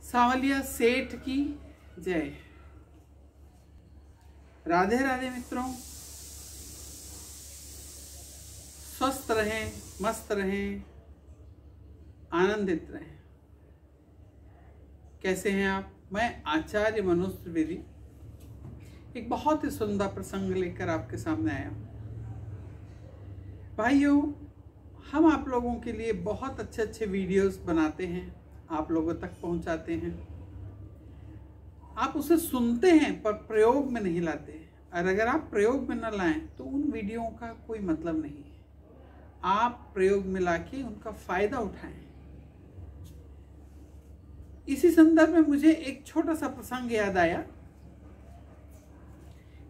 सांवलिया सेठ की जय। राधे राधे मित्रों, स्वस्थ रहें, मस्त रहें, आनंदित रहें। कैसे हैं आप? मैं आचार्य मनोज त्रिवेदी एक बहुत ही सुंदर प्रसंग लेकर आपके सामने आया हूं। भाइयों, हम आप लोगों के लिए बहुत अच्छे अच्छे वीडियोस बनाते हैं, आप लोगों तक पहुंचाते हैं। आप उसे सुनते हैं पर प्रयोग में नहीं लाते हैं, और अगर आप प्रयोग में न लाएं तो उन वीडियो का कोई मतलब नहीं है। आप प्रयोग में लाके उनका फायदा उठाएं। इसी संदर्भ में मुझे एक छोटा सा प्रसंग याद आया।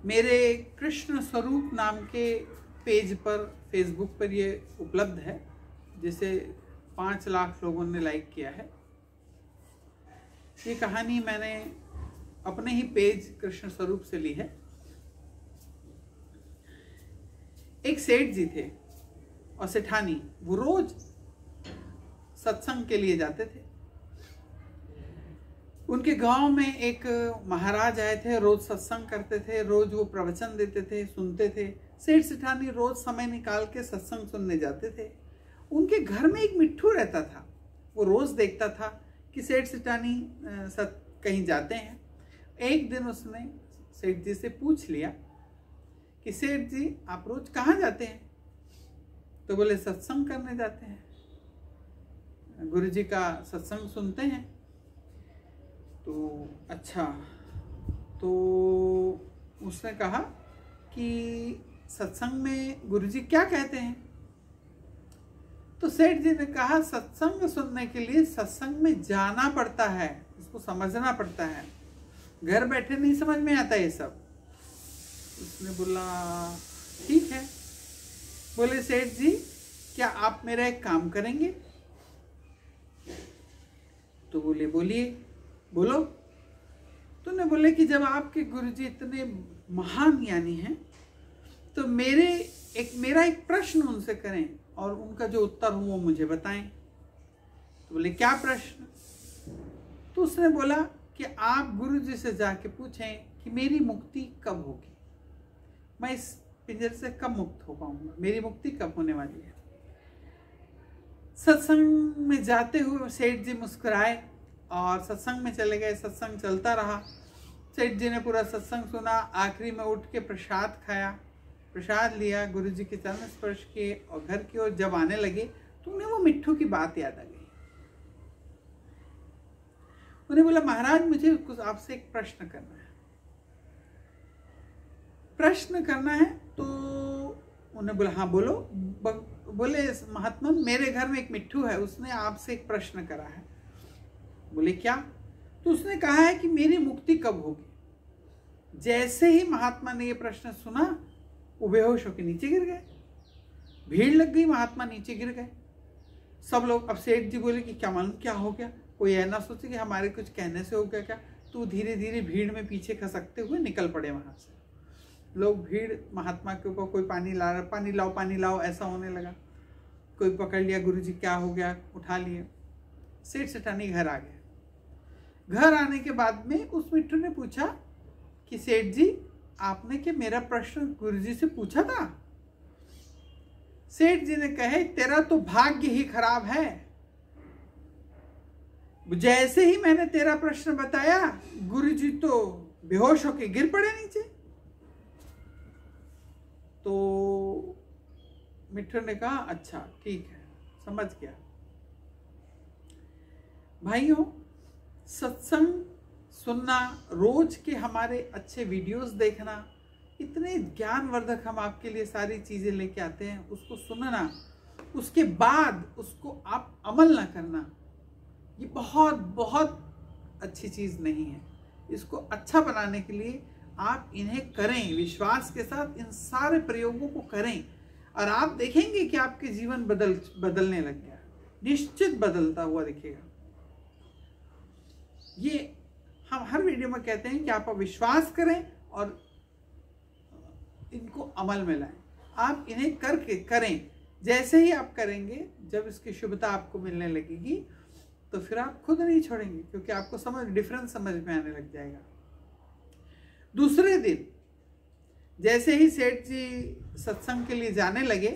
मेरे कृष्ण स्वरूप नाम के पेज पर, फेसबुक पर ये उपलब्ध है, जिसे 5 लाख लोगों ने लाइक किया है। ये कहानी मैंने अपने ही पेज कृष्ण स्वरूप से ली है। एक सेठ जी थे और सेठानी, वो रोज सत्संग के लिए जाते थे। उनके गांव में एक महाराज आए थे, रोज सत्संग करते थे, रोज वो प्रवचन देते थे, सुनते थे। सेठ सेठानी रोज समय निकाल के सत्संग सुनने जाते थे। उनके घर में एक मिट्ठू रहता था। वो रोज देखता था कि सेठ सेठानी कहीं जाते हैं। एक दिन उसने सेठ जी से पूछ लिया कि सेठ जी, आप रोज कहाँ जाते हैं? तो बोले, सत्संग करने जाते हैं, गुरु जी का सत्संग सुनते हैं। तो अच्छा, तो उसने कहा कि सत्संग में गुरु जी क्या कहते हैं? तो सेठ जी ने कहा, सत्संग सुनने के लिए सत्संग में जाना पड़ता है, उसको समझना पड़ता है, घर बैठे नहीं समझ में आता ये सब। उसने बोला, ठीक है। बोले, सेठ जी, क्या आप मेरा एक काम करेंगे? तो बोले, बोलिए, बोलो। तो ने बोले कि जब आपके गुरुजी इतने महान ज्ञानी हैं, तो मेरा एक प्रश्न उनसे करें और उनका जो उत्तर हो वो मुझे बताएं। तो बोले, क्या प्रश्न? तो उसने बोला कि आप गुरुजी से जाके पूछें कि मेरी मुक्ति कब होगी, मैं इस पिंजर से कब मुक्त हो पाऊंगा, मेरी मुक्ति कब होने वाली है। सत्संग में जाते हुए सेठ जी मुस्कुराए और सत्संग में चले गए। सत्संग चलता रहा। सेठ जी ने पूरा सत्संग सुना। आखिरी में उठ के प्रसाद खाया, प्रसाद लिया, गुरु जी के चरण स्पर्श किए और घर की ओर जब आने लगे तो उन्हें वो मिट्ठू की बात याद आ गई। उन्हें बोला, महाराज, मुझे कुछ आपसे एक प्रश्न करना है। प्रश्न करना है? तो उन्हें बोला, हाँ बोलो। बोले, महात्मा, मेरे घर में एक मिट्ठू है, उसने आपसे एक प्रश्न करा है। बोले, क्या? तो उसने कहा है कि मेरी मुक्ति कब होगी। जैसे ही महात्मा ने ये प्रश्न सुना, वो बेहोश होकर नीचे गिर गए। भीड़ लग गई, महात्मा नीचे गिर गए। सब लोग, अब सेठ जी बोले कि क्या मालूम क्या हो गया, कोई ऐसा सोचे कि हमारे कुछ कहने से हो गया क्या। तो धीरे धीरे भीड़ में पीछे खसकते हुए निकल पड़े वहां से। लोग, भीड़ महात्मा के ऊपर, कोई पानी ला रहा, पानी लाओ पानी लाओ, ऐसा होने लगा। कोई पकड़ लिया, गुरुजी क्या हो गया, उठा लिए। सेठ सेठानी घर आ गए। घर आने के बाद में उस मिट्ठू ने पूछा कि सेठ जी, आपने क्या मेरा प्रश्न गुरुजी से पूछा था? सेठ जी ने कहे, तेरा तो भाग्य ही खराब है। जैसे ही मैंने तेरा प्रश्न बताया, गुरुजी तो बेहोश होके गिर पड़े नीचे। तो मिट्ठू ने कहा, अच्छा ठीक है, समझ गया। भाइयों, सत्संग सुनना, रोज के हमारे अच्छे वीडियोस देखना, इतने ज्ञानवर्धक हम आपके लिए सारी चीजें लेके आते हैं, उसको सुनना, उसके बाद उसको आप अमल ना करना, ये बहुत बहुत अच्छी चीज नहीं है। इसको अच्छा बनाने के लिए आप इन्हें करें, विश्वास के साथ इन सारे प्रयोगों को करें, और आप देखेंगे कि आपके जीवन बदलने लग गया, निश्चित बदलता हुआ दिखेगा। ये हम हर वीडियो में कहते हैं कि आप विश्वास करें और इनको अमल में लाएं। आप इन्हें करके करें। जैसे ही आप करेंगे, जब इसकी शुभता आपको मिलने लगेगी, तो फिर आप खुद नहीं छोड़ेंगे, क्योंकि आपको डिफरेंस समझ में आने लग जाएगा। दूसरे दिन जैसे ही सेठ जी सत्संग के लिए जाने लगे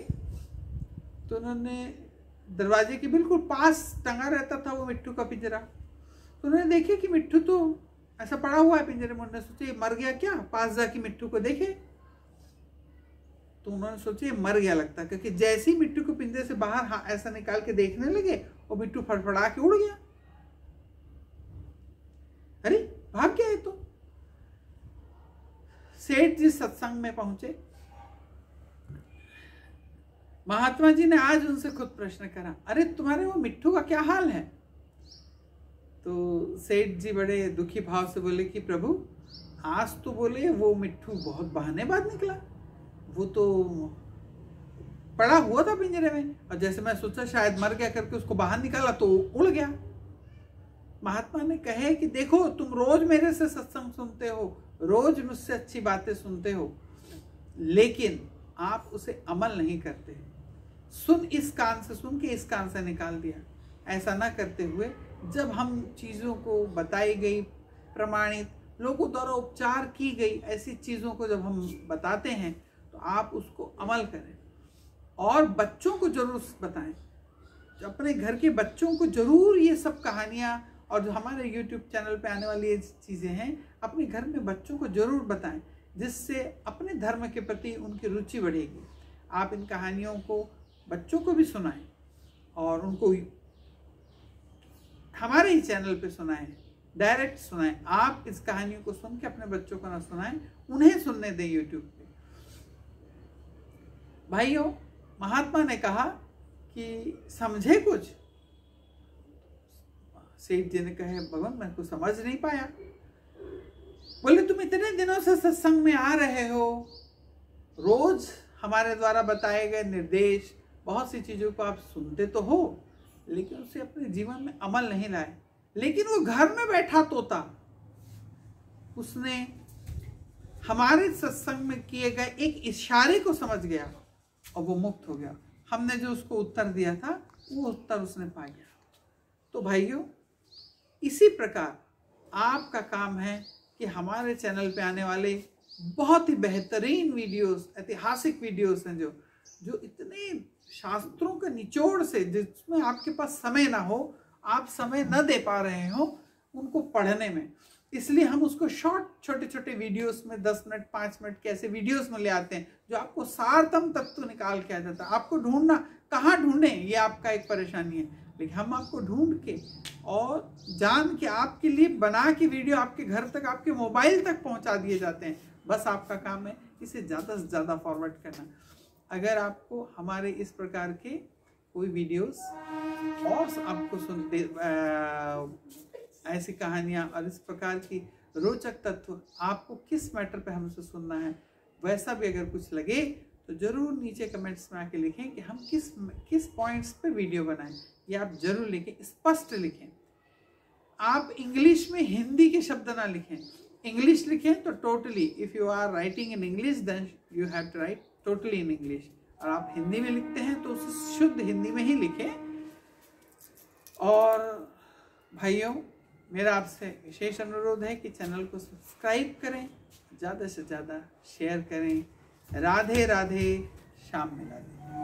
तो उन्होंने दरवाजे के बिल्कुल पास टंगा रहता था वो मिट्ठू का पिंजरा। तो उन्होंने देखे कि मिट्ठू तो ऐसा पड़ा हुआ है पिंजरे में। उन्होंने सोचे मर गया क्या, पास जाके मिट्ठू को देखे। तो उन्होंने सोचे मर गया लगता, क्योंकि जैसे ही मिट्टू को पिंजरे से बाहर ऐसा निकाल के देखने लगे और मिट्टू फड़फड़ा के उड़ गया। अरे भाग गया है। तो सेठ जी सत्संग में पहुंचे। महात्मा जी ने आज उनसे खुद प्रश्न करा, अरे तुम्हारे वो मिट्टू का क्या हाल है? तो सेठ जी बड़े दुखी भाव से बोले कि प्रभु आज तो बोले वो मिट्टू बहुत बहानेबाज निकला, वो तो पड़ा हुआ था पिंजरे में और जैसे मैं सोचा शायद मर गया करके उसको बाहर निकाला तो उड़ गया। महात्मा ने कहे कि देखो तुम रोज मेरे से सत्संग सुनते हो, रोज मुझसे अच्छी बातें सुनते हो, लेकिन आप उसे अमल नहीं करते। सुन इस कान से सुन के इस कान से निकाल दिया। ऐसा ना करते हुए जब हम चीज़ों को बताई गई, प्रमाणित, लोगों द्वारा उपचार की गई ऐसी चीज़ों को जब हम बताते हैं तो आप उसको अमल करें और बच्चों को जरूर बताएं। अपने घर के बच्चों को जरूर ये सब कहानियाँ और जो हमारे YouTube चैनल पे आने वाली ये चीज़ें हैं अपने घर में बच्चों को जरूर बताएं, जिससे अपने धर्म के प्रति उनकी रुचि बढ़ेगी। आप इन कहानियों को बच्चों को भी सुनाएं और उनको हमारे ही चैनल पे सुनाएं, डायरेक्ट सुनाएं। आप इस कहानियों को सुन के अपने बच्चों को ना सुनाएं, उन्हें सुनने दें YouTube पे। भाइयों, महात्मा ने कहा कि समझे कुछ? सेठ जी ने कहे भगवान मैं कुछ समझ नहीं पाया। बोले तुम इतने दिनों से सत्संग में आ रहे हो, रोज हमारे द्वारा बताए गए निर्देश, बहुत सी चीजों को आप सुनते तो हो, लेकिन उसे अपने जीवन में अमल नहीं लाए। लेकिन वो घर में बैठा तोता, उसने हमारे सत्संग में किए गए एक इशारे को समझ गया और वो मुक्त हो गया। हमने जो उसको उत्तर दिया था वो उत्तर उसने पा गया। तो भाइयों, इसी प्रकार आपका काम है कि हमारे चैनल पे आने वाले बहुत ही बेहतरीन वीडियोस, ऐतिहासिक वीडियोस हैं जो इतने शास्त्रों के निचोड़ से, जिसमें आपके पास समय ना हो, आप समय न दे पा रहे हो उनको पढ़ने में, इसलिए हम उसको शॉर्ट छोटे छोटे वीडियोस में 10 मिनट 5 मिनट के ऐसे वीडियोस में ले आते हैं जो आपको सारतम तत्व निकाल के आ जाता है। आपको ढूंढना कहाँ ढूंढें ये आपका एक परेशानी है, लेकिन हम आपको ढूंढ के और जान के आपके लिए बना के वीडियो आपके घर तक, आपके मोबाइल तक पहुंचा दिए जाते हैं। बस आपका काम है इसे ज़्यादा से ज़्यादा फॉरवर्ड करना। अगर आपको हमारे इस प्रकार के कोई वीडियोस और आपको सुनते ऐसी कहानियाँ और इस प्रकार की रोचक तत्व आपको किस मैटर पे हमसे सुनना है, वैसा भी अगर कुछ लगे तो जरूर नीचे कमेंट्स में आके लिखें कि हम किस पॉइंट्स पे वीडियो बनाएं। ये आप जरूर लिखें, स्पष्ट लिखें। आप इंग्लिश में हिंदी के शब्द ना लिखें। इंग्लिश लिखें तो totally, if you are writing in English then you have to write totally in English. और आप हिंदी में लिखते हैं तो उसे शुद्ध हिंदी में ही लिखें। और भाइयों, मेरा आपसे विशेष अनुरोध है कि चैनल को सब्सक्राइब करें, ज़्यादा से ज़्यादा शेयर करें। राधे राधे, श्याम मिला दे।